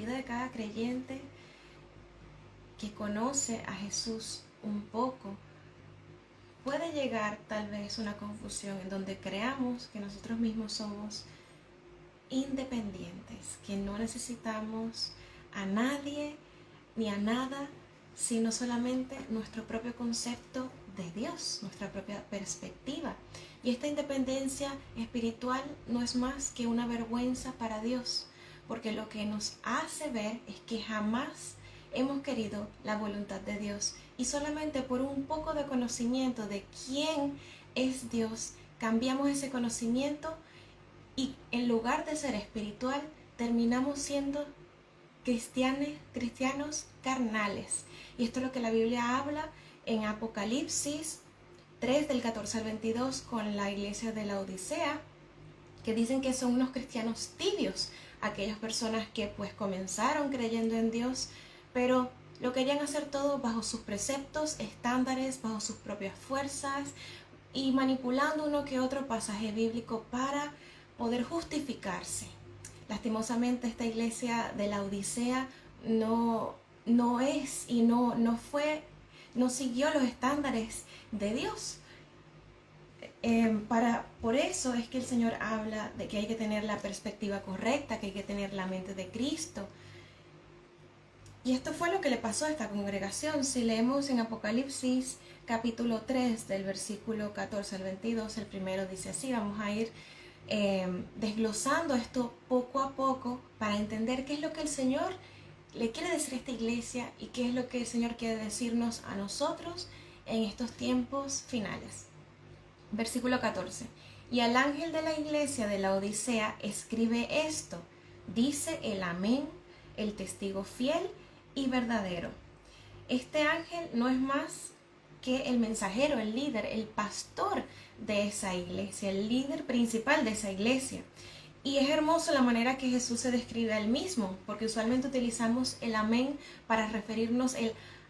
vida de cada creyente que conoce a Jesús un poco, puede llegar tal vez una confusión en donde creamos que nosotros mismos somos independientes, que no necesitamos a nadie ni a nada, sino solamente nuestro propio concepto de Dios, nuestra propia perspectiva. Y esta independencia espiritual no es más que una vergüenza para Dios, porque lo que nos hace ver es que jamás hemos querido la voluntad de Dios, y solamente por un poco de conocimiento de quién es Dios, cambiamos ese conocimiento y en lugar de ser espiritual, terminamos siendo cristianos carnales. Y esto es lo que la Biblia habla en Apocalipsis 3 del 14 al 22 con la iglesia de la Odisea, que dicen que son unos cristianos tibios, aquellas personas que pues comenzaron creyendo en Dios, pero lo querían hacer todo bajo sus preceptos, estándares, bajo sus propias fuerzas y manipulando uno que otro pasaje bíblico para poder justificarse. Lastimosamente esta iglesia de la Odisea no es y no siguió los estándares de Dios. Por eso es que el Señor habla de que hay que tener la perspectiva correcta, que hay que tener la mente de Cristo. Y esto fue lo que le pasó a esta congregación. Si leemos en Apocalipsis capítulo 3 del versículo 14 al 22, el primero dice así, vamos a ir desglosando esto poco a poco para entender qué es lo que el Señor le quiere decir a esta iglesia y qué es lo que el Señor quiere decirnos a nosotros en estos tiempos finales. Versículo 14. Y al ángel de la iglesia de la Odisea escribe esto, dice el Amén, el testigo fiel y verdadero. Este ángel no es más que el mensajero, el líder, el pastor de esa iglesia, el líder principal de esa iglesia. Y es hermoso la manera que Jesús se describe a él mismo, porque usualmente utilizamos el amén para referirnos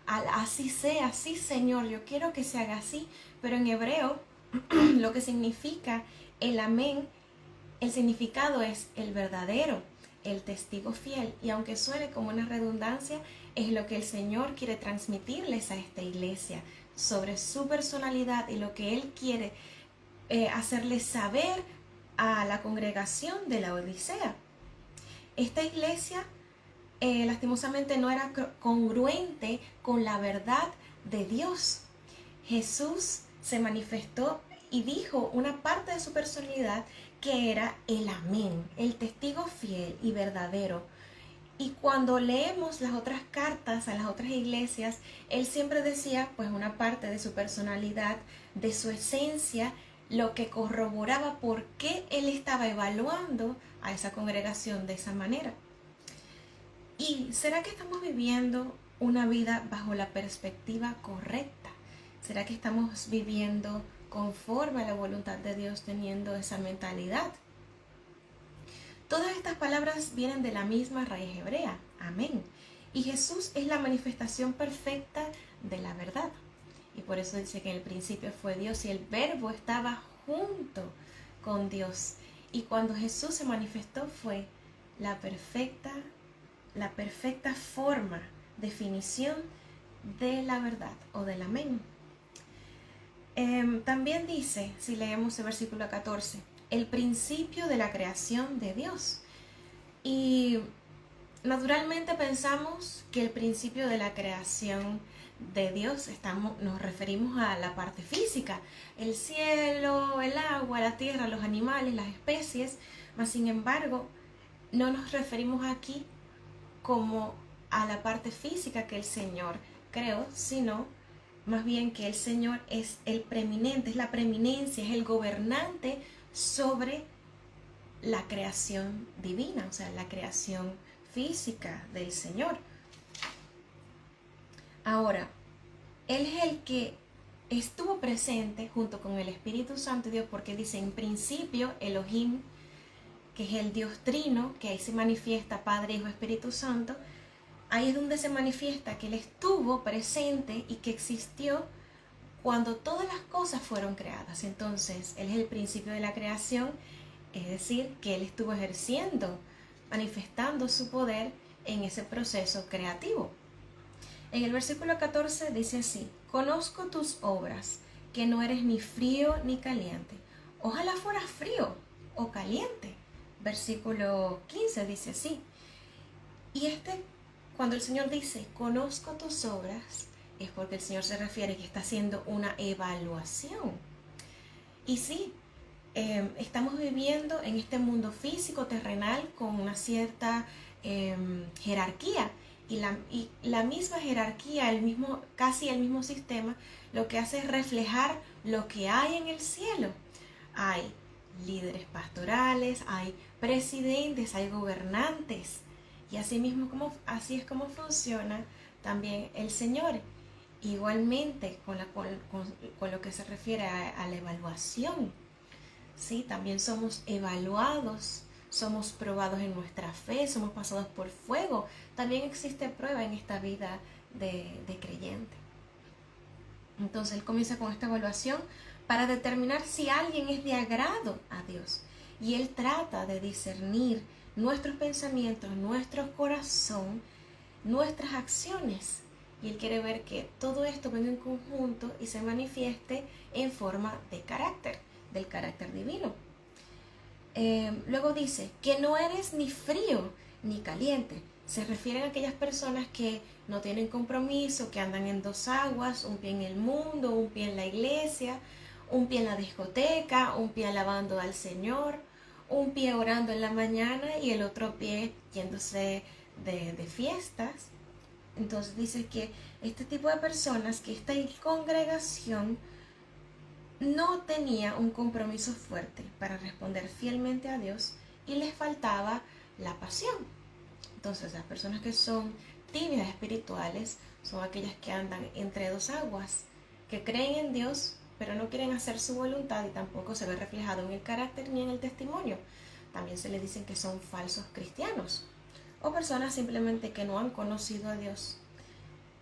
al así sea, sí Señor, yo quiero que se haga así, pero en hebreo lo que significa el amén, el significado es el verdadero, el testigo fiel, y aunque suene como una redundancia, es lo que el Señor quiere transmitirles a esta iglesia sobre su personalidad y lo que Él quiere hacerles saber a la congregación de la Odisea. Esta iglesia lastimosamente no era congruente con la verdad de Dios. Jesús se manifestó y dijo una parte de su personalidad que era el amén, el testigo fiel y verdadero. Y cuando leemos las otras cartas a las otras iglesias, él siempre decía pues una parte de su personalidad, de su esencia, lo que corroboraba por qué él estaba evaluando a esa congregación de esa manera. ¿Y será que estamos viviendo una vida bajo la perspectiva correcta? ¿Será que estamos viviendo conforme a la voluntad de Dios teniendo esa mentalidad? Todas estas palabras vienen de la misma raíz hebrea, amén. Y Jesús es la manifestación perfecta de la verdad. Y por eso dice que en el principio fue Dios y el verbo estaba junto con Dios. Y cuando Jesús se manifestó fue la perfecta forma, definición de la verdad o del amén. También dice, si leemos el versículo 14, el principio de la creación de Dios. Y naturalmente pensamos que el principio de la creación de Dios nos referimos a la parte física, el cielo, el agua, la tierra, los animales, las especies, mas sin embargo no nos referimos aquí como a la parte física que el Señor creó, sino más bien que el Señor es el preeminente, es la preeminencia, es el gobernante sobre la creación divina, o sea, la creación física del Señor. Ahora, Él es el que estuvo presente junto con el Espíritu Santo de Dios, porque dice en principio Elohim, que es el Dios trino, que ahí se manifiesta Padre, Hijo, Espíritu Santo. Ahí es donde se manifiesta que Él estuvo presente y que existió cuando todas las cosas fueron creadas. Entonces, Él es el principio de la creación, es decir, que Él estuvo ejerciendo, manifestando su poder en ese proceso creativo. En el versículo 14 dice así: conozco tus obras, que no eres ni frío ni caliente. Ojalá fueras frío o caliente. Versículo 15 dice así. Y cuando el Señor dice, conozco tus obras, es porque el Señor se refiere que está haciendo una evaluación. Y sí, estamos viviendo en este mundo físico, terrenal, con una cierta jerarquía. Y la misma jerarquía, casi el mismo sistema, lo que hace es reflejar lo que hay en el cielo. Hay líderes pastorales, hay presidentes, hay gobernantes. Y así es como funciona también el Señor. Igualmente con lo que se refiere a la evaluación. ¿Sí? También somos evaluados, somos probados en nuestra fe, somos pasados por fuego. También existe prueba en esta vida de creyente. Entonces Él comienza con esta evaluación para determinar si alguien es de agrado a Dios. Y Él trata de discernir nuestros pensamientos, nuestro corazón, nuestras acciones. Y Él quiere ver que todo esto venga en conjunto y se manifieste en forma de carácter, del carácter divino. Luego dice que no eres ni frío ni caliente. Se refieren a aquellas personas que no tienen compromiso, que andan en dos aguas, un pie en el mundo, un pie en la iglesia, un pie en la discoteca, un pie alabando al Señor, un pie orando en la mañana y el otro pie yéndose de fiestas. Entonces dice que este tipo de personas, que esta congregación no tenía un compromiso fuerte para responder fielmente a Dios y les faltaba la pasión. Entonces las personas que son tibias espirituales son aquellas que andan entre dos aguas, que creen en Dios pero no quieren hacer su voluntad y tampoco se ve reflejado en el carácter ni en el testimonio. También se le dicen que son falsos cristianos o personas simplemente que no han conocido a Dios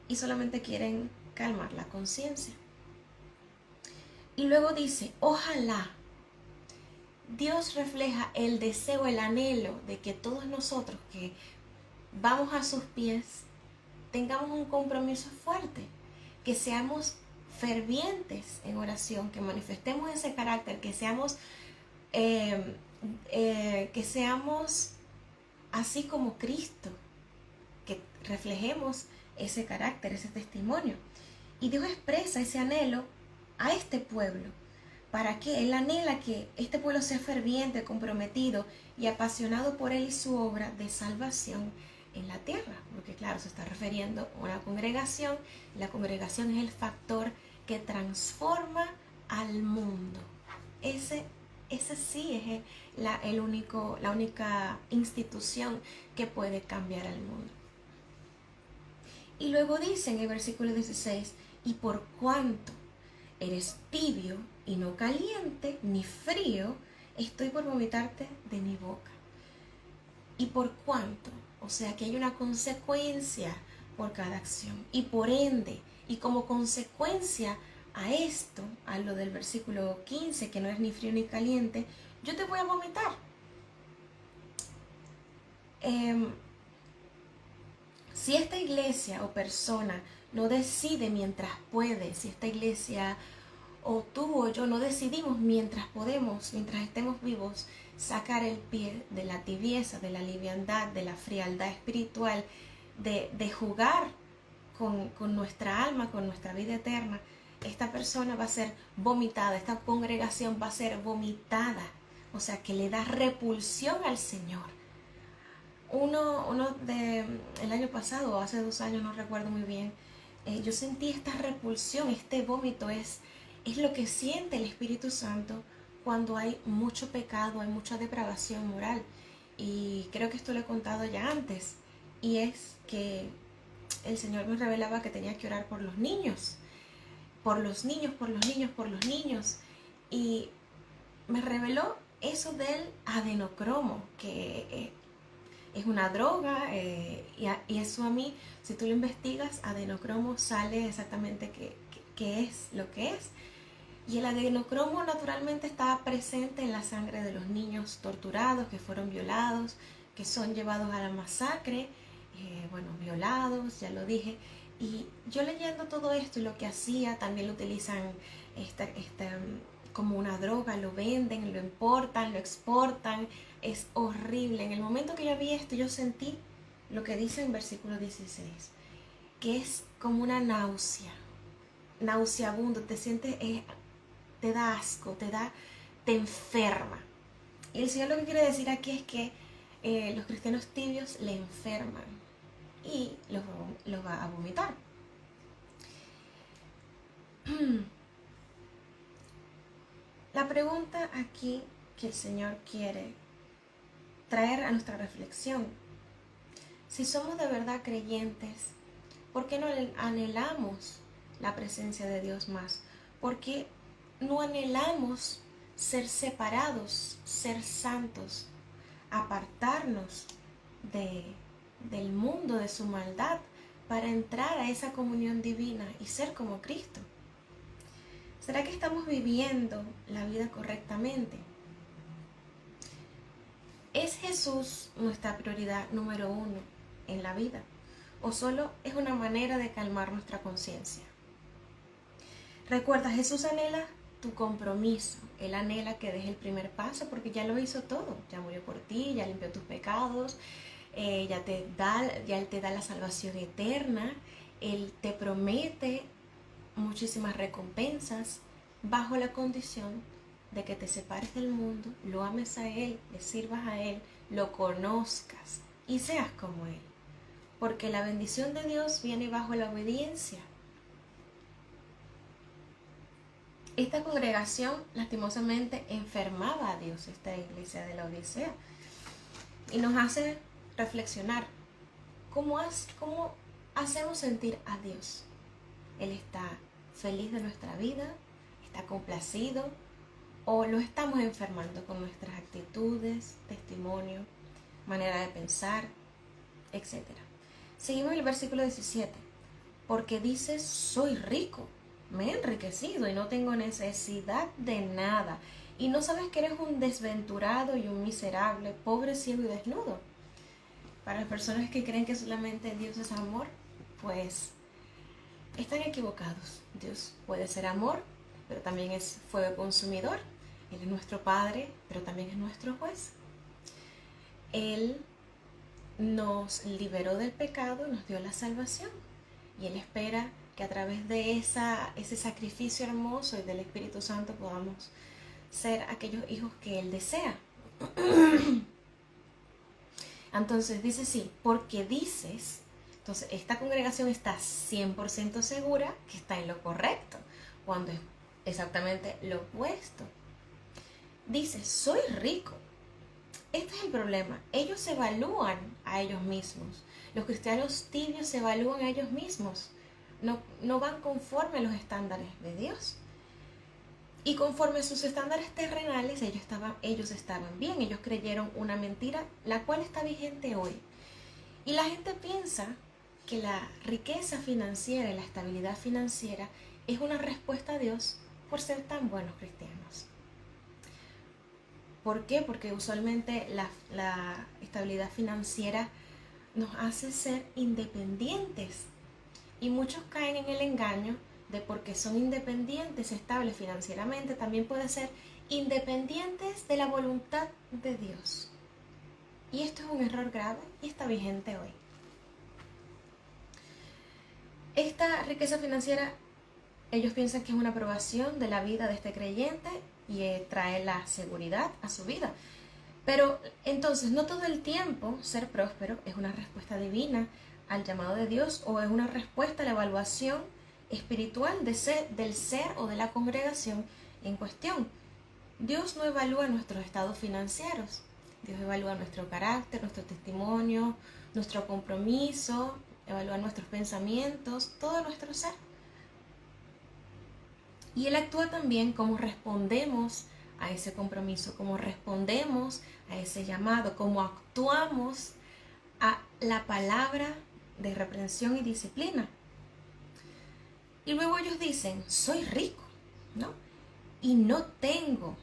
y solamente quieren calmar la conciencia. Y luego dice, ojalá Dios refleja el deseo, el anhelo de que todos nosotros que vamos a sus pies tengamos un compromiso fuerte, que seamos fervientes en oración, que manifestemos ese carácter, que seamos así como Cristo, que reflejemos ese carácter, ese testimonio. Y Dios expresa ese anhelo a este pueblo. ¿Para qué? Él anhela que este pueblo sea ferviente, comprometido y apasionado por Él y su obra de salvación en la tierra. Porque claro, se está refiriendo a una congregación. La congregación es el factor que transforma al mundo. Ese sí es la única institución que puede cambiar al mundo. Y luego dice en el versículo 16, y por cuanto eres tibio y no caliente ni frío, estoy por vomitarte de mi boca. Y por cuanto, o sea que hay una consecuencia por cada acción. Y por ende, y como consecuencia a esto, a lo del versículo 15, que no es ni frío ni caliente, yo te voy a vomitar. Si esta iglesia o persona no decide mientras puede, si esta iglesia o tú o yo no decidimos mientras podemos, mientras estemos vivos, sacar el pie de la tibieza, de la liviandad, de la frialdad espiritual, de jugar con nuestra alma, con nuestra vida eterna, esta persona va a ser vomitada, esta congregación va a ser vomitada, o sea que le da repulsión al Señor. El año pasado o hace 2 años, no recuerdo muy bien, yo sentí esta repulsión, este vómito es lo que siente el Espíritu Santo cuando hay mucho pecado, hay mucha depravación moral. Y creo que esto lo he contado ya antes, y es que el Señor me revelaba que tenía que orar por los niños, por los niños, por los niños, por los niños. Y me reveló eso del adenocromo, que es una droga, y eso a mí, si tú lo investigas, adenocromo sale exactamente qué es lo que es. Y el adenocromo naturalmente está presente en la sangre de los niños torturados, que fueron violados, que son llevados a la masacre. bueno, violados, ya lo dije. Y yo leyendo todo esto y lo que hacía, también lo utilizan como una droga, lo venden, lo importan, lo exportan. Es horrible. En el momento que yo vi esto, yo sentí lo que dice en versículo 16, que es como una náusea, nauseabundo, te sientes, te da asco, te enferma. Y el Señor lo que quiere decir aquí es que los cristianos tibios le enferman y los va a vomitar. La pregunta aquí que el Señor quiere traer a nuestra reflexión: si somos de verdad creyentes, ¿por qué no anhelamos la presencia de Dios más? ¿Por qué no anhelamos ser separados, ser santos, apartarnos del mundo, de su maldad, para entrar a esa comunión divina y ser como Cristo? ¿Será que estamos viviendo la vida correctamente? ¿Es Jesús nuestra prioridad número 1 en la vida? ¿O solo es una manera de calmar nuestra conciencia? Recuerda, Jesús anhela tu compromiso. Él anhela que des el primer paso porque ya lo hizo todo. Ya murió por ti, ya limpió tus pecados, ya Él te da la salvación eterna. Él te promete muchísimas recompensas bajo la condición de que te separes del mundo, lo ames a Él, le sirvas a Él, lo conozcas y seas como Él. Porque la bendición de Dios viene bajo la obediencia. Esta congregación lastimosamente enfermaba a Dios, esta iglesia de la Odisea, y nos hace reflexionar cómo hacemos sentir a Dios. Él está feliz de nuestra vida, está complacido, o lo estamos enfermando con nuestras actitudes, testimonio, manera de pensar, etc. Seguimos el versículo 17. Porque dices, soy rico, me he enriquecido y no tengo necesidad de nada. Y no sabes que eres un desventurado y un miserable, pobre, ciego y desnudo. Para las personas que creen que solamente Dios es amor, pues están equivocados. Dios puede ser amor, pero también es fuego consumidor. Él es nuestro Padre, pero también es nuestro juez. Él nos liberó del pecado y nos dio la salvación. Y Él espera que a través de ese sacrificio hermoso y del Espíritu Santo podamos ser aquellos hijos que Él desea. Entonces dice sí, porque dices. Entonces esta congregación está 100% segura que está en lo correcto, cuando es exactamente lo opuesto. Dice, soy rico. Este es el problema. Ellos se evalúan a ellos mismos. Los cristianos tibios se evalúan a ellos mismos. No van conforme a los estándares de Dios. Y conforme a sus estándares terrenales, ellos estaban bien. Ellos creyeron una mentira, la cual está vigente hoy. Y la gente piensa que la riqueza financiera y la estabilidad financiera es una respuesta a Dios por ser tan buenos cristianos. ¿Por qué? Porque usualmente la estabilidad financiera nos hace ser independientes. Y muchos caen en el engaño de porque son independientes, estables financieramente, también pueden ser independientes de la voluntad de Dios. Y esto es un error grave y está vigente hoy. Esta riqueza financiera, ellos piensan que es una aprobación de la vida de este creyente y trae la seguridad a su vida. Pero entonces no todo el tiempo ser próspero es una respuesta divina al llamado de Dios o es una respuesta a la evaluación espiritual del ser o de la congregación en cuestión. Dios no evalúa nuestros estados financieros. Dios evalúa nuestro carácter, nuestro testimonio, nuestro compromiso, evalúa nuestros pensamientos, todo nuestro ser. Y Él actúa también como respondemos a ese compromiso, como respondemos a ese llamado, como actuamos a la palabra de reprensión y disciplina. Y luego ellos dicen, soy rico, ¿no? Y no tengo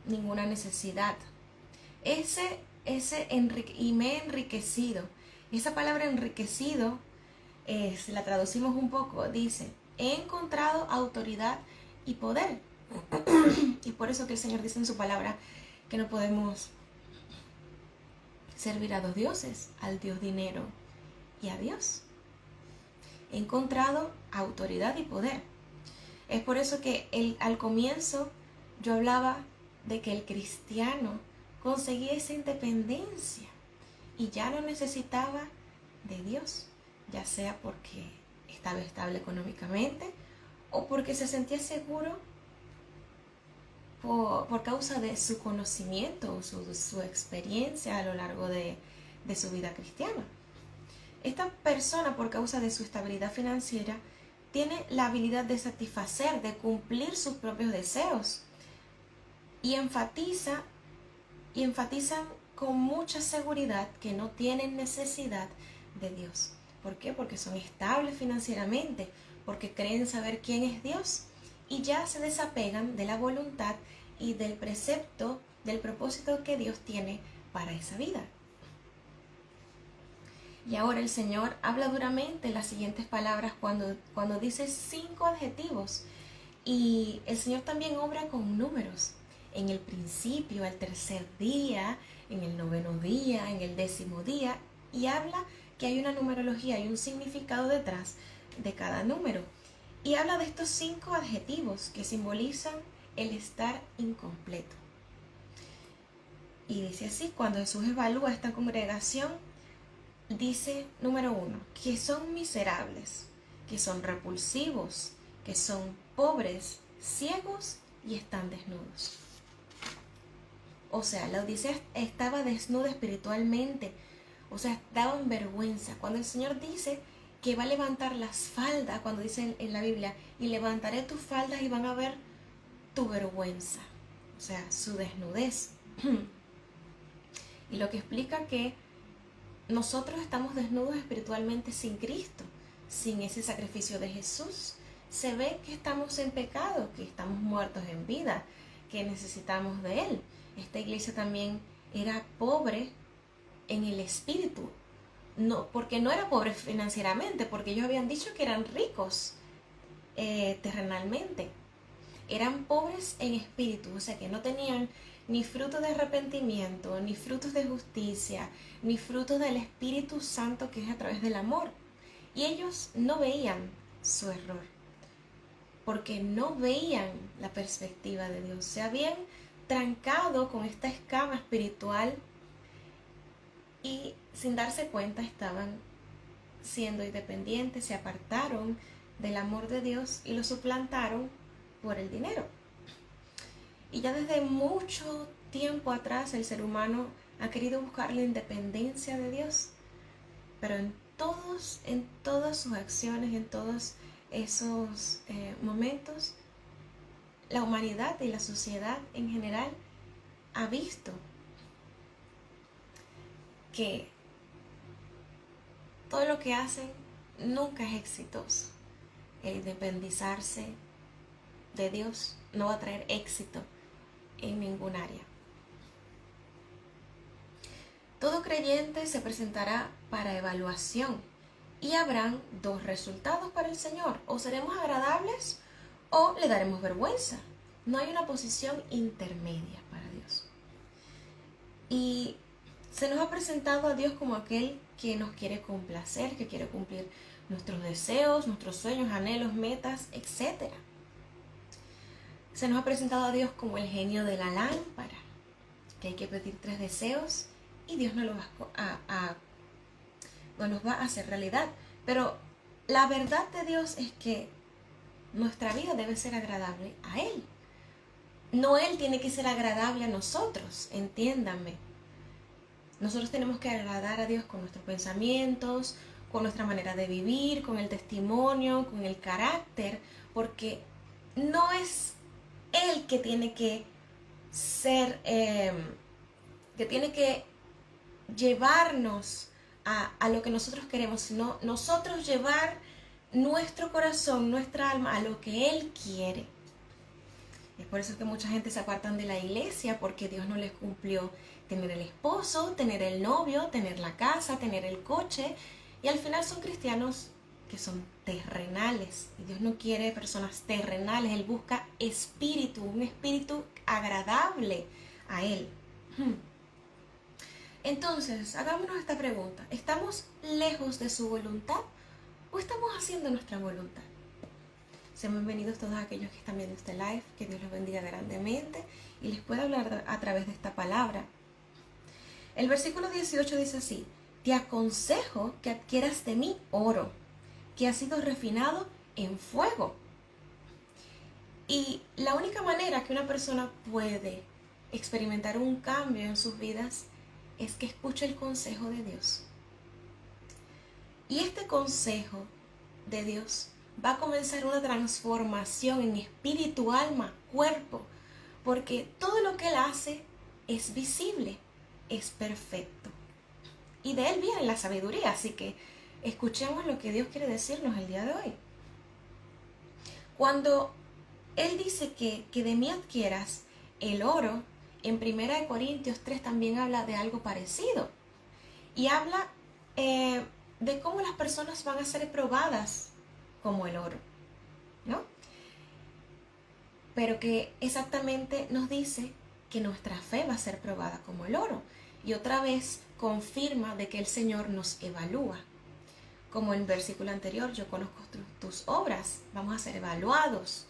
ninguna necesidad. Y me he enriquecido. Esa palabra enriquecido, si la traducimos un poco, dice, he encontrado autoridad y poder. Y por eso que el Señor dice en su palabra que no podemos servir a dos dioses, al Dios dinero y a Dios. He encontrado autoridad y poder. Es por eso que al comienzo yo hablaba de que el cristiano conseguía esa independencia y ya no necesitaba de Dios, ya sea porque estaba estable económicamente o porque se sentía seguro por causa de su conocimiento o su experiencia a lo largo de su vida cristiana. Esta persona, por causa de su estabilidad financiera, tiene la habilidad de satisfacer, de cumplir sus propios deseos y enfatizan con mucha seguridad que no tienen necesidad de Dios. ¿Por qué? Porque son estables financieramente, porque creen saber quién es Dios y ya se desapegan de la voluntad y del precepto, del propósito que Dios tiene para esa vida. Y ahora el Señor habla duramente las siguientes palabras cuando dice 5 adjetivos. Y el Señor también obra con números. En el principio, al tercer día, en el noveno día, en el 10º día. Y habla que hay una numerología, hay un significado detrás de cada número. Y habla de estos 5 adjetivos que simbolizan el estar incompleto. Y dice así, cuando Jesús evalúa esta congregación, dice, número 1, que son miserables, que son repulsivos, que son pobres, ciegos y están desnudos. O sea, la Odisea estaba desnuda espiritualmente, o sea, daban vergüenza. Cuando el Señor dice que va a levantar las faldas, cuando dice en la Biblia, y levantaré tus faldas y van a ver tu vergüenza, o sea, su desnudez. Y lo que explica que nosotros estamos desnudos espiritualmente sin Cristo, sin ese sacrificio de Jesús. Se ve que estamos en pecado, que estamos muertos en vida, que necesitamos de Él. Esta iglesia también era pobre en el espíritu, no, porque no era pobre financieramente, porque ellos habían dicho que eran ricos terrenalmente. Eran pobres en espíritu, o sea que no tenían ni frutos de arrepentimiento, ni frutos de justicia, ni frutos del Espíritu Santo que es a través del amor. Y ellos no veían su error, porque no veían la perspectiva de Dios. Se habían trancado con esta escama espiritual y sin darse cuenta estaban siendo independientes, se apartaron del amor de Dios y lo suplantaron por el dinero. Y ya desde mucho tiempo atrás el ser humano ha querido buscar la independencia de Dios, pero en todas sus acciones, en todos esos momentos, la humanidad y la sociedad en general ha visto que todo lo que hacen nunca es exitoso. El independizarse de Dios no va a traer éxito en ningún área. Todo creyente se presentará para evaluación y habrán 2 resultados para el Señor: o seremos agradables o le daremos vergüenza. No hay una posición intermedia para Dios. Y se nos ha presentado a Dios como aquel que nos quiere complacer, que quiere cumplir nuestros deseos, nuestros sueños, anhelos, metas, etc. Se nos ha presentado a Dios como el genio de la lámpara, que hay que pedir 3 deseos y Dios no los va a hacer realidad. Pero la verdad de Dios es que nuestra vida debe ser agradable a Él. No Él tiene que ser agradable a nosotros, entiéndanme. Nosotros tenemos que agradar a Dios con nuestros pensamientos, con nuestra manera de vivir, con el testimonio, con el carácter, porque no es Él que tiene que ser, que tiene que llevarnos a lo que nosotros queremos, sino nosotros llevar nuestro corazón, nuestra alma a lo que Él quiere. Es por eso que mucha gente se apartan de la iglesia, porque Dios no les cumplió tener el esposo, tener el novio, tener la casa, tener el coche, y al final son cristianos que son terrenales. Y Dios no quiere personas terrenales, Él busca espíritu, un espíritu agradable a Él. Entonces, hagámonos esta pregunta: ¿estamos lejos de su voluntad o estamos haciendo nuestra voluntad? Sean bienvenidos todos aquellos que están viendo este live, que Dios los bendiga grandemente y les pueda hablar a través de esta palabra. El versículo 18 dice así: te aconsejo que adquieras de mí oro, que ha sido refinado en fuego. Y la única manera que una persona puede experimentar un cambio en sus vidas es que escuche el consejo de Dios. Y este consejo de Dios va a comenzar una transformación en espíritu, alma, cuerpo, porque todo lo que Él hace es visible, es perfecto. Y de Él viene la sabiduría, así que escuchemos lo que Dios quiere decirnos el día de hoy. Cuando Él dice que de mí adquieras el oro, en 1 Corintios 3 también habla de algo parecido. Y habla de cómo las personas van a ser probadas como el oro, ¿no? Pero que exactamente nos dice que nuestra fe va a ser probada como el oro. Y otra vez confirma de que el Señor nos evalúa. Como en el versículo anterior: yo conozco tus obras, vamos a ser evaluados.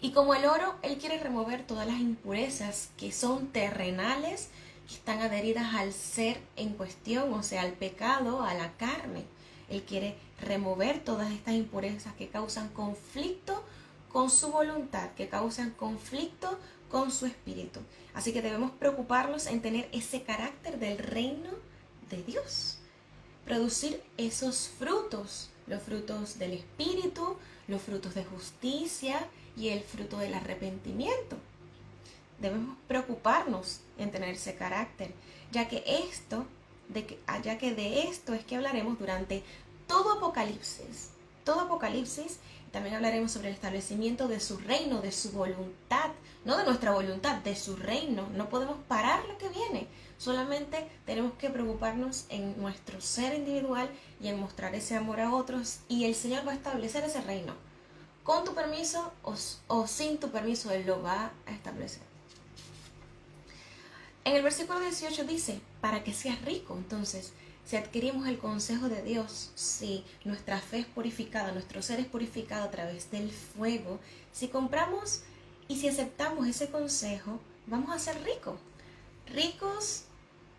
Y como el oro, Él quiere remover todas las impurezas que son terrenales, que están adheridas al ser en cuestión, o sea, al pecado, a la carne. Él quiere remover todas estas impurezas que causan conflicto con su voluntad, que causan conflicto con su espíritu. Así que debemos preocuparnos en tener ese carácter del reino de Dios. Producir esos frutos, los frutos del espíritu, los frutos de justicia y el fruto del arrepentimiento. Debemos preocuparnos en tener ese carácter, ya que de esto es que hablaremos durante todo Apocalipsis. Todo Apocalipsis. También hablaremos sobre el establecimiento de su reino, de su voluntad, no de nuestra voluntad, de su reino. No podemos parar lo que viene. Solamente tenemos que preocuparnos en nuestro ser individual y en mostrar ese amor a otros, y el Señor va a establecer ese reino. Con tu permiso o sin tu permiso, Él lo va a establecer. En el versículo 18 dice: para que seas rico. Entonces, si adquirimos el consejo de Dios, si nuestra fe es purificada, nuestro ser es purificado a través del fuego, si compramos y si aceptamos ese consejo, vamos a ser ricos. Ricos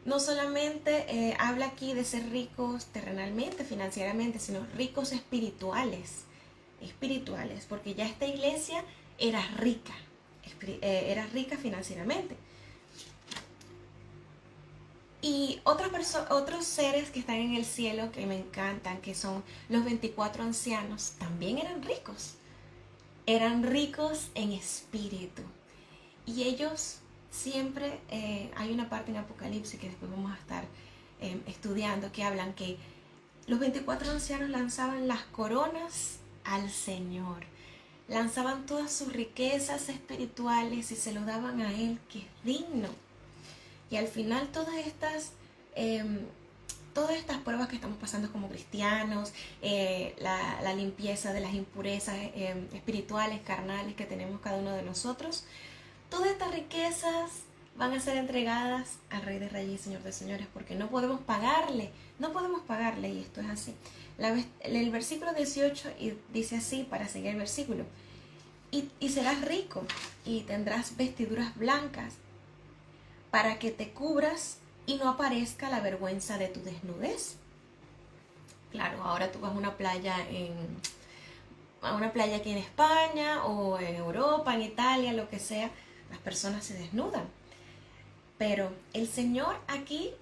no solamente habla aquí de ser ricos terrenalmente, financieramente, sino ricos espirituales, porque ya esta iglesia era rica financieramente. Y otros seres que están en el cielo que me encantan, que son los 24 ancianos, también eran ricos. Eran ricos en espíritu. Y ellos siempre, hay una parte en Apocalipsis que después vamos a estar estudiando, que hablan que los 24 ancianos lanzaban las coronas al Señor. Lanzaban todas sus riquezas espirituales y se lo daban a Él, que es digno. Y al final todas estas pruebas que estamos pasando como cristianos, la limpieza de las impurezas espirituales, carnales que tenemos cada uno de nosotros, todas estas riquezas van a ser entregadas al Rey de Reyes y Señor de Señores, porque no podemos pagarle, y esto es así. El versículo 18 dice así, para seguir el versículo: y serás rico y tendrás vestiduras blancas, para que te cubras y no aparezca la vergüenza de tu desnudez. Claro, ahora tú vas a una playa aquí en España o en Europa, en Italia, lo que sea, las personas se desnudan. Pero el Señor aquí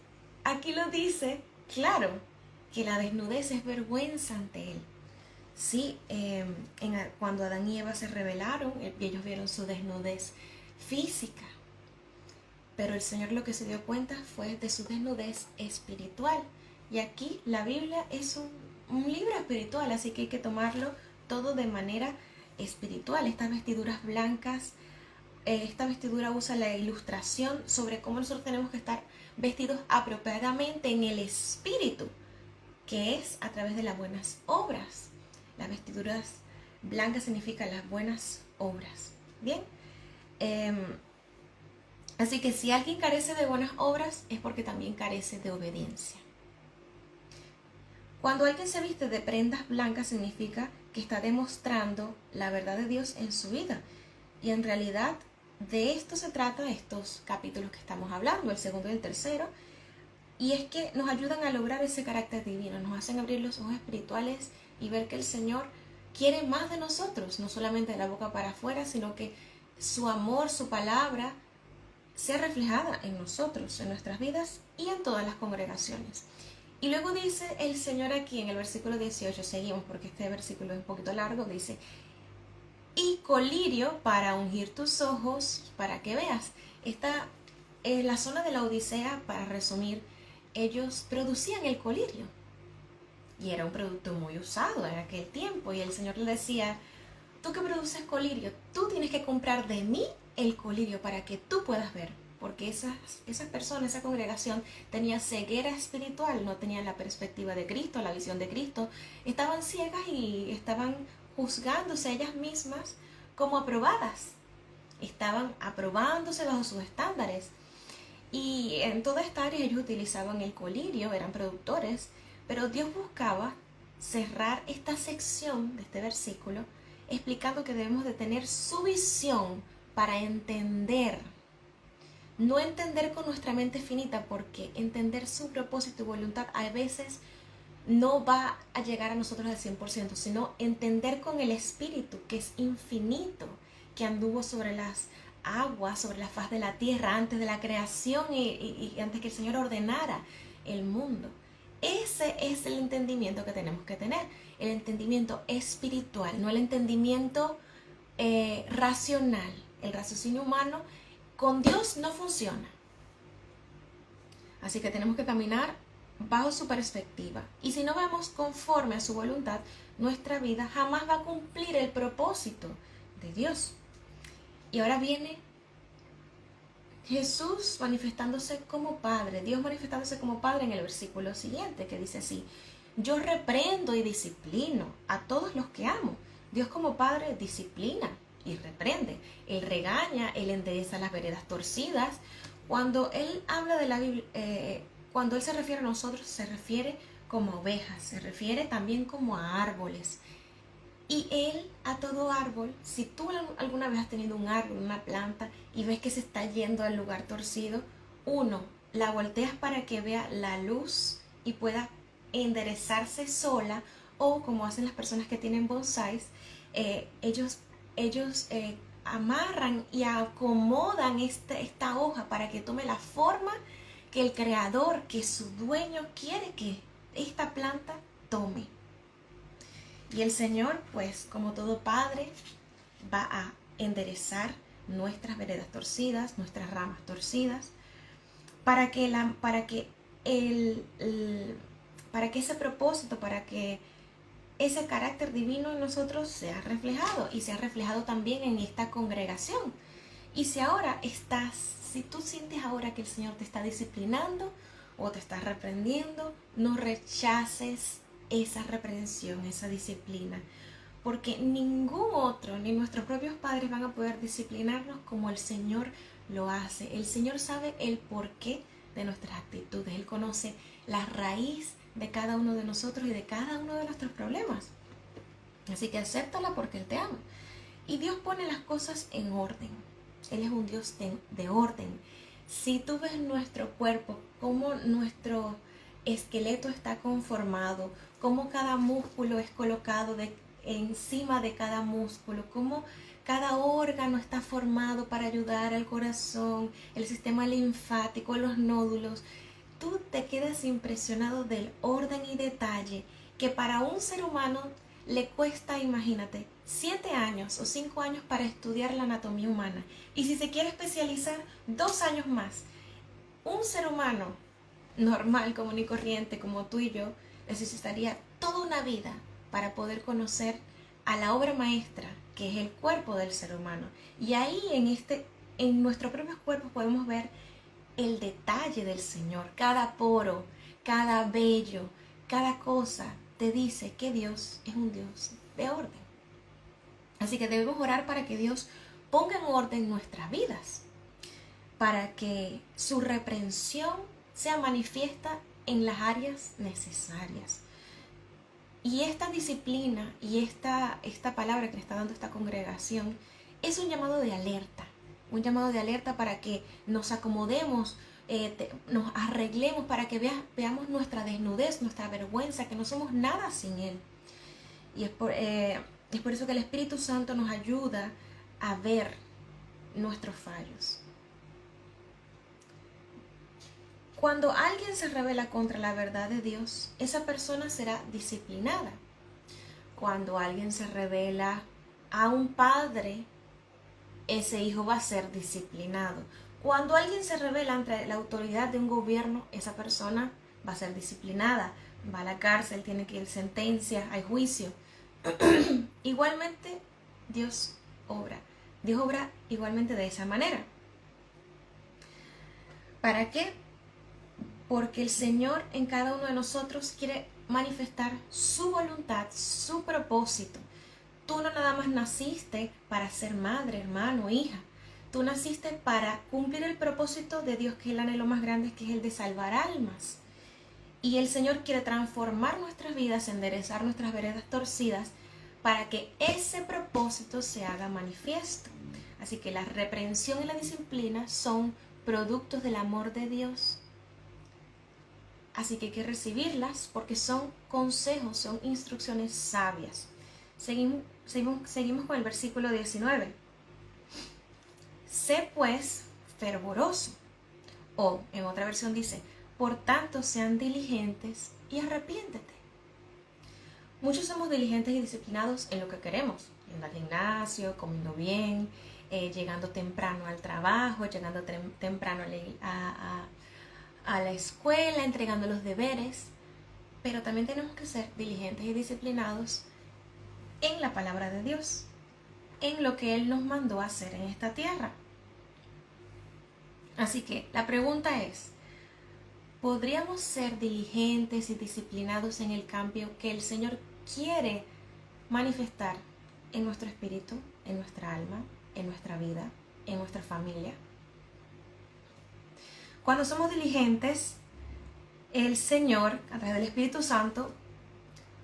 lo dice claro, que la desnudez es vergüenza ante Él. Sí, cuando Adán y Eva se rebelaron, ellos vieron su desnudez física. Pero el Señor lo que se dio cuenta fue de su desnudez espiritual. Y aquí la Biblia es un libro espiritual, así que hay que tomarlo todo de manera espiritual. Estas vestiduras blancas esta vestidura usa la ilustración sobre cómo nosotros tenemos que estar vestidos apropiadamente en el espíritu, que es a través de las buenas obras. Las vestiduras blancas significan las buenas obras. Bien, así que si alguien carece de buenas obras es porque también carece de obediencia. Cuando alguien se viste de prendas blancas significa que está demostrando la verdad de Dios en su vida. Y en realidad de esto se trata estos capítulos que estamos hablando, el segundo y el tercero. Y es que nos ayudan a lograr ese carácter divino, nos hacen abrir los ojos espirituales y ver que el Señor quiere más de nosotros, no solamente de la boca para afuera, sino que su amor, su palabra, sea reflejada en nosotros, en nuestras vidas y en todas las congregaciones. Y luego dice el Señor aquí en el versículo 18, seguimos porque este versículo es un poquito largo, dice, y colirio para ungir tus ojos, para que veas. Esta es la zona de la Odisea, para resumir, ellos producían el colirio. Y era un producto muy usado en aquel tiempo. Y el Señor le decía, tú que produces colirio, tú tienes que comprar de mí el colirio para que tú puedas ver. Porque esas personas, esa congregación tenía ceguera espiritual, no tenían la perspectiva de Cristo, la visión de Cristo. Estaban ciegas y estaban juzgándose ellas mismas como aprobadas. Estaban aprobándose bajo sus estándares. Y en toda esta área ellos utilizaban el colirio, eran productores, pero Dios buscaba cerrar esta sección de este versículo explicando que debemos de tener su visión para entender. No entender con nuestra mente finita, porque entender su propósito y voluntad a veces no va a llegar a nosotros al 100%, sino entender con el Espíritu, que es infinito, que anduvo sobre las aguas, sobre la faz de la tierra antes de la creación y antes que el Señor ordenara el mundo. Ese es el entendimiento que tenemos que tener, el entendimiento espiritual, no el entendimiento racional. El raciocinio humano con Dios no funciona. Así que tenemos que caminar bajo su perspectiva. Y si no vamos conforme a su voluntad, nuestra vida jamás va a cumplir el propósito de Dios. Y ahora viene Jesús manifestándose como Padre, Dios manifestándose como Padre en el versículo siguiente, que dice así: yo reprendo y disciplino a todos los que amo. Dios como Padre disciplina y reprende. Él regaña, Él endereza las veredas torcidas. Cuando Él habla de la Biblia, cuando Él se refiere a nosotros, se refiere como ovejas, se refiere también como a árboles. Y Él a todo árbol, si tú alguna vez has tenido un árbol, una planta, y ves que se está yendo al lugar torcido, uno, la volteas para que vea la luz y pueda enderezarse sola, o como hacen las personas que tienen bonsáis, ellos amarran y acomodan esta hoja para que tome la forma que el creador, que su dueño quiere que esta planta tome. Y el Señor, pues, como todo padre, va a enderezar nuestras veredas torcidas, nuestras ramas torcidas, para que ese propósito, para que ese carácter divino en nosotros sea reflejado, y sea reflejado también en esta congregación. Y si tú sientes ahora que el Señor te está disciplinando o te está reprendiendo, no rechaces esa reprensión, esa disciplina, porque ningún otro, ni nuestros propios padres, van a poder disciplinarnos como el Señor lo hace. El Señor sabe el porqué de nuestras actitudes. Él conoce la raíz de cada uno de nosotros y de cada uno de nuestros problemas. Así que acéptala porque Él te ama. Y Dios pone las cosas en orden. Él es un Dios de orden. Si tú ves nuestro cuerpo, cómo nuestro esqueleto está conformado, cómo cada músculo es colocado encima de cada músculo, cómo cada órgano está formado para ayudar al corazón, el sistema linfático, los nódulos, tú te quedas impresionado del orden y detalle que para un ser humano le cuesta, imagínate, 7 años o 5 años para estudiar la anatomía humana. Y si se quiere especializar, 2 años más. Un ser humano normal, común y corriente, como tú y yo, necesitaría toda una vida para poder conocer a la obra maestra, que es el cuerpo del ser humano. Y ahí, en este en nuestros propios cuerpos podemos ver el detalle del Señor. Cada poro, cada vello, cada cosa te dice que Dios es un Dios de orden. Así que debemos orar para que Dios ponga en orden nuestras vidas, para que su reprensión sea manifiesta en las áreas necesarias. Y esta disciplina y esta palabra que le está dando esta congregación es un llamado de alerta para que nos acomodemos, nos arreglemos, para que veamos nuestra desnudez, nuestra vergüenza, que no somos nada sin Él. Y es por eso que el Espíritu Santo nos ayuda a ver nuestros fallos. Cuando alguien se rebela contra la verdad de Dios, esa persona será disciplinada. Cuando alguien se rebela a un padre, ese hijo va a ser disciplinado. Cuando alguien se rebela ante la autoridad de un gobierno, esa persona va a ser disciplinada, va a la cárcel, tiene que ir sentencia, hay juicio. Igualmente, Dios obra igualmente de esa manera. ¿Para qué? Porque el Señor en cada uno de nosotros quiere manifestar su voluntad, su propósito. Tú no nada más naciste para ser madre, hermano, hija. Tú naciste para cumplir el propósito de Dios, que es el anhelo más grande, que es el de salvar almas. Y el Señor quiere transformar nuestras vidas, enderezar nuestras veredas torcidas, para que ese propósito se haga manifiesto. Así que la reprensión y la disciplina son productos del amor de Dios. Así que hay que recibirlas porque son consejos, son instrucciones sabias. Seguimos con el versículo 19. Sé pues fervoroso. O en otra versión dice, por tanto sean diligentes y arrepiéntete. Muchos somos diligentes y disciplinados en lo que queremos. Yendo al gimnasio, comiendo bien, llegando temprano al trabajo, llegando temprano a la escuela, entregando los deberes, pero también tenemos que ser diligentes y disciplinados en la palabra de Dios, en lo que Él nos mandó a hacer en esta tierra. Así que la pregunta es, ¿podríamos ser diligentes y disciplinados en el cambio que el Señor quiere manifestar en nuestro espíritu, en nuestra alma, en nuestra vida, en nuestra familia? Cuando somos diligentes, el Señor, a través del Espíritu Santo,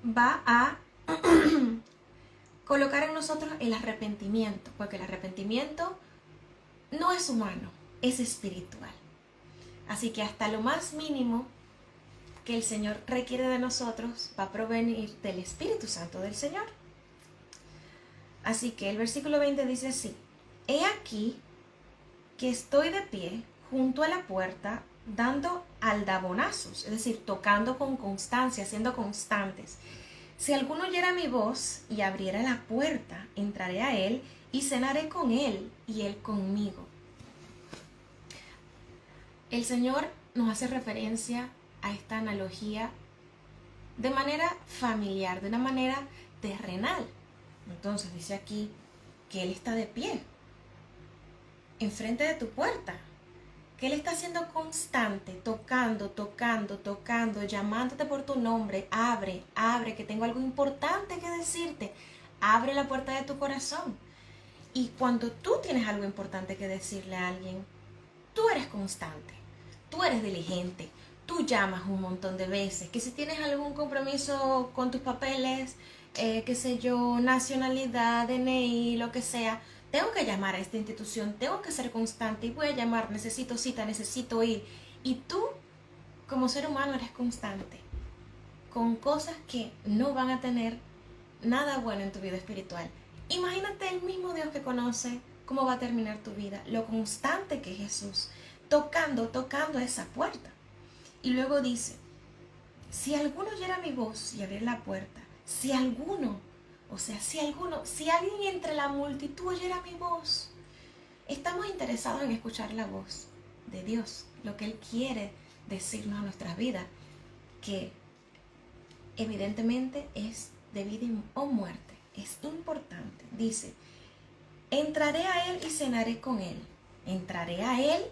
va a colocar en nosotros el arrepentimiento, porque el arrepentimiento no es humano, es espiritual. Así que hasta lo más mínimo que el Señor requiere de nosotros va a provenir del Espíritu Santo del Señor. Así que el versículo 20 dice así: He aquí que estoy de pie junto a la puerta, dando aldabonazos, es decir, tocando con constancia, siendo constantes. Si alguno oyera mi voz y abriera la puerta, entraré a él y cenaré con él y él conmigo. El Señor nos hace referencia a esta analogía de manera familiar, de una manera terrenal. Entonces dice aquí que Él está de pie enfrente de tu puerta, que Él está siendo constante, tocando, llamándote por tu nombre. Abre, que tengo algo importante que decirte. Abre la puerta de tu corazón. Y cuando tú tienes algo importante que decirle a alguien, tú eres constante, tú eres diligente, tú llamas un montón de veces. Que si tienes algún compromiso con tus papeles, qué sé yo, nacionalidad, DNI, lo que sea, tengo que llamar a esta institución, tengo que ser constante y voy a llamar, necesito cita, necesito ir. Y tú, como ser humano, eres constante con cosas que no van a tener nada bueno en tu vida espiritual. Imagínate el mismo Dios que conoce cómo va a terminar tu vida, lo constante que es Jesús, tocando esa puerta. Y luego dice, si alguno oyera mi voz y abriera la puerta, si alguien entre la multitud oyera mi voz. Estamos interesados en escuchar la voz de Dios, lo que Él quiere decirnos a nuestras vidas, que evidentemente es de vida o muerte, es importante. Dice, entraré a Él y cenaré con Él. entraré a Él,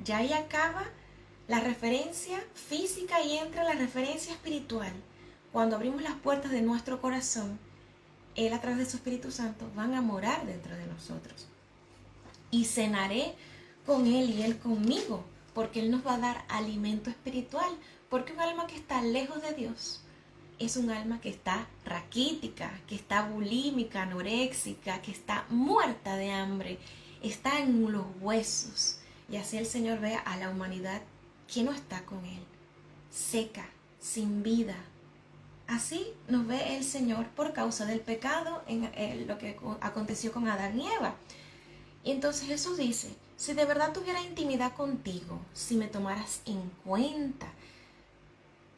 ya ahí acaba la referencia física y entra la referencia espiritual. Cuando abrimos las puertas de nuestro corazón, Él a través de su Espíritu Santo van a morar dentro de nosotros. Y cenaré con Él y Él conmigo, porque Él nos va a dar alimento espiritual, porque un alma que está lejos de Dios es un alma que está raquítica, que está bulímica, anoréxica, que está muerta de hambre, está en los huesos. Y así el Señor ve a la humanidad que no está con Él, seca, sin vida. Así nos ve el Señor por causa del pecado en lo que aconteció con Adán y Eva. Y entonces Jesús dice, si de verdad tuviera intimidad contigo, si me tomaras en cuenta,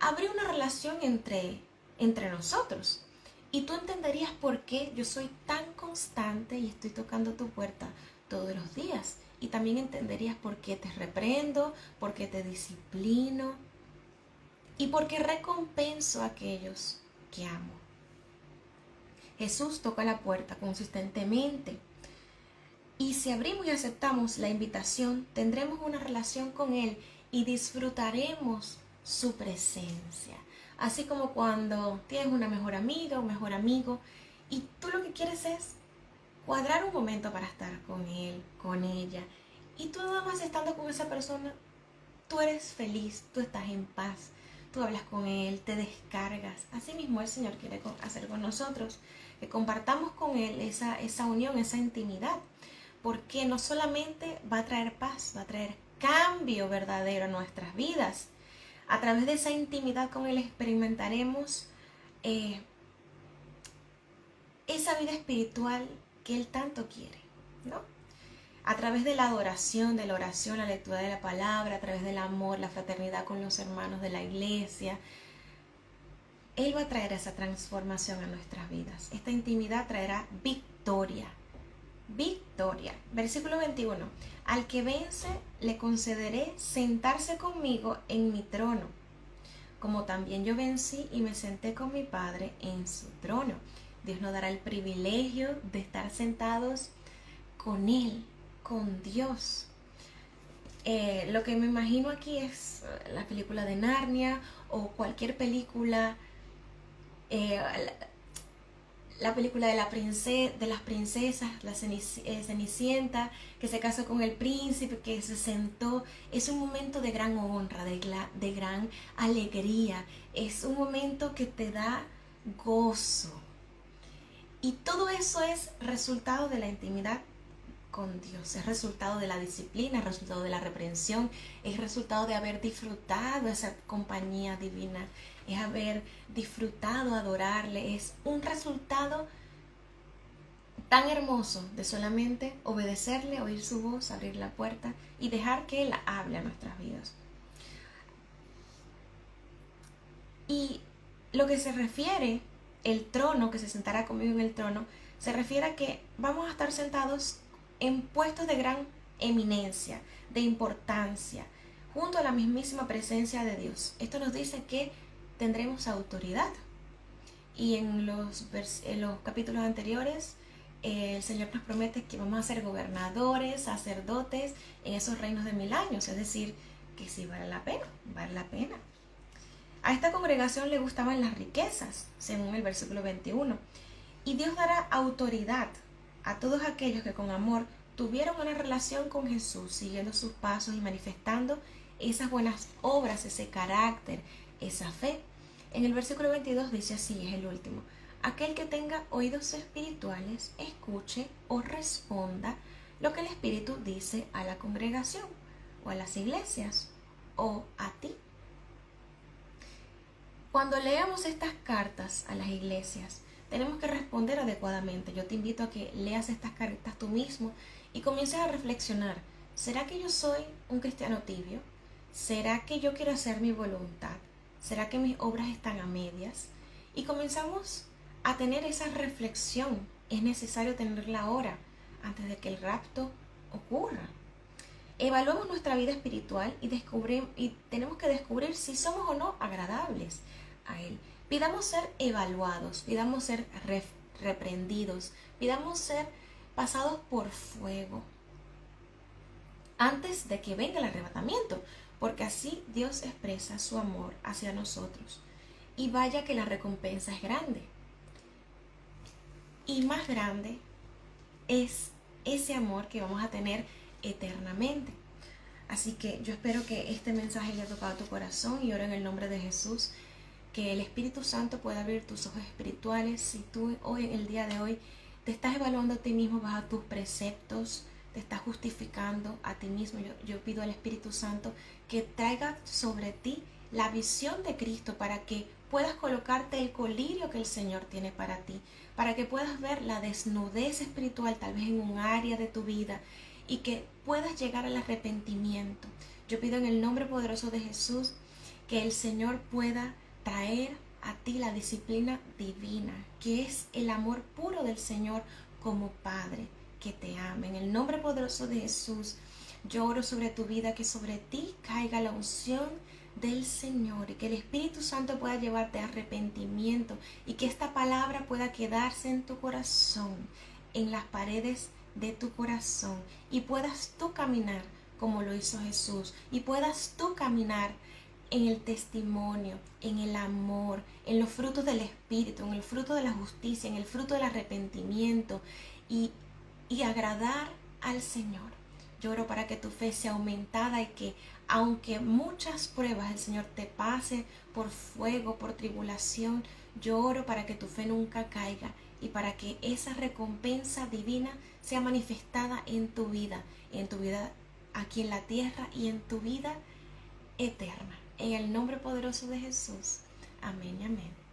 habría una relación entre nosotros. Y tú entenderías por qué yo soy tan constante y estoy tocando tu puerta todos los días. Y también entenderías por qué te reprendo, por qué te disciplino y por qué recompenso a aquellos que amo. Jesús toca la puerta consistentemente. Y si abrimos y aceptamos la invitación, tendremos una relación con Él y disfrutaremos su presencia. Así como cuando tienes una mejor amiga o un mejor amigo y tú lo que quieres es cuadrar un momento para estar con él, con ella. Y tú nada más estando con esa persona, tú eres feliz, tú estás en paz, tú hablas con Él, te descargas. Así mismo el Señor quiere hacer con nosotros, que compartamos con Él esa unión, esa intimidad, porque no solamente va a traer paz, va a traer cambio verdadero a nuestras vidas. A través de esa intimidad con Él experimentaremos esa vida espiritual que Él tanto quiere, ¿no? A través de la adoración, de la oración, la lectura de la palabra, a través del amor, la fraternidad con los hermanos de la iglesia, Él va a traer esa transformación a nuestras vidas. Esta intimidad traerá victoria. Victoria. Versículo 21. Al que vence le concederé sentarse conmigo en mi trono, como también yo vencí y me senté con mi Padre en su trono. Dios nos dará el privilegio de estar sentados con Él, con Dios. Lo que me imagino aquí es la película de Narnia o cualquier película, la película de las princesas, la Cenicienta, que se casó con el príncipe, que se sentó. Es un momento de gran honra, de gran alegría. Es un momento que te da gozo. Y todo eso es resultado de la intimidad con Dios, es resultado de la disciplina, es resultado de la reprensión, es resultado de haber disfrutado esa compañía divina, es haber disfrutado adorarle, es un resultado tan hermoso de solamente obedecerle, oír su voz, abrir la puerta y dejar que Él hable a nuestras vidas. Y lo que se refiere, el trono, que se sentará conmigo en el trono, se refiere a que vamos a estar sentados en puestos de gran eminencia, de importancia, junto a la mismísima presencia de Dios. Esto nos dice que tendremos autoridad. Y en los capítulos anteriores, el Señor nos promete que vamos a ser gobernadores, sacerdotes en esos reinos de 1000 años. Es decir, que sí vale la pena, vale la pena. A esta congregación le gustaban las riquezas, según el versículo 21. Y Dios dará autoridad a todos aquellos que con amor tuvieron una relación con Jesús, siguiendo sus pasos y manifestando esas buenas obras, ese carácter, esa fe. En el versículo 22 dice así, es el último: aquel que tenga oídos espirituales, escuche o responda lo que el Espíritu dice a la congregación, o a las iglesias, o a ti. Cuando leamos estas cartas a las iglesias, tenemos que responder adecuadamente. Yo te invito a que leas estas cartas tú mismo y comiences a reflexionar. ¿Será que yo soy un cristiano tibio? ¿Será que yo quiero hacer mi voluntad? ¿Será que mis obras están a medias? Y comenzamos a tener esa reflexión. Es necesario tenerla ahora, antes de que el rapto ocurra. Evaluemos nuestra vida espiritual y tenemos que descubrir si somos o no agradables a Él. Pidamos ser evaluados, pidamos ser reprendidos, pidamos ser pasados por fuego. antes de que venga el arrebatamiento, porque así Dios expresa su amor hacia nosotros. Y vaya que la recompensa es grande. Y más grande es ese amor que vamos a tener eternamente. Así que yo espero que este mensaje haya tocado tu corazón y oro en el nombre de Jesús que el Espíritu Santo pueda abrir tus ojos espirituales. Si tú hoy, el día de hoy, te estás evaluando a ti mismo bajo tus preceptos, te estás justificando a ti mismo, yo pido al Espíritu Santo que traiga sobre ti la visión de Cristo para que puedas colocarte el colirio que el Señor tiene para ti, para que puedas ver la desnudez espiritual tal vez en un área de tu vida y que puedas llegar al arrepentimiento. Yo pido en el nombre poderoso de Jesús que el Señor pueda traer a ti la disciplina divina, que es el amor puro del Señor como Padre que te ama. En el nombre poderoso de Jesús, yo oro sobre tu vida, que sobre ti caiga la unción del Señor y que el Espíritu Santo pueda llevarte a arrepentimiento y que esta palabra pueda quedarse en tu corazón, en las paredes de tu corazón, y puedas tú caminar como lo hizo Jesús, y puedas tú caminar en el testimonio, en el amor, en los frutos del Espíritu, en el fruto de la justicia, en el fruto del arrepentimiento y agradar al Señor. Yo oro para que tu fe sea aumentada y que aunque muchas pruebas el Señor te pase por fuego, por tribulación, yo oro para que tu fe nunca caiga y para que esa recompensa divina sea manifestada en tu vida aquí en la tierra y en tu vida eterna. En el nombre poderoso de Jesús. Amén y amén.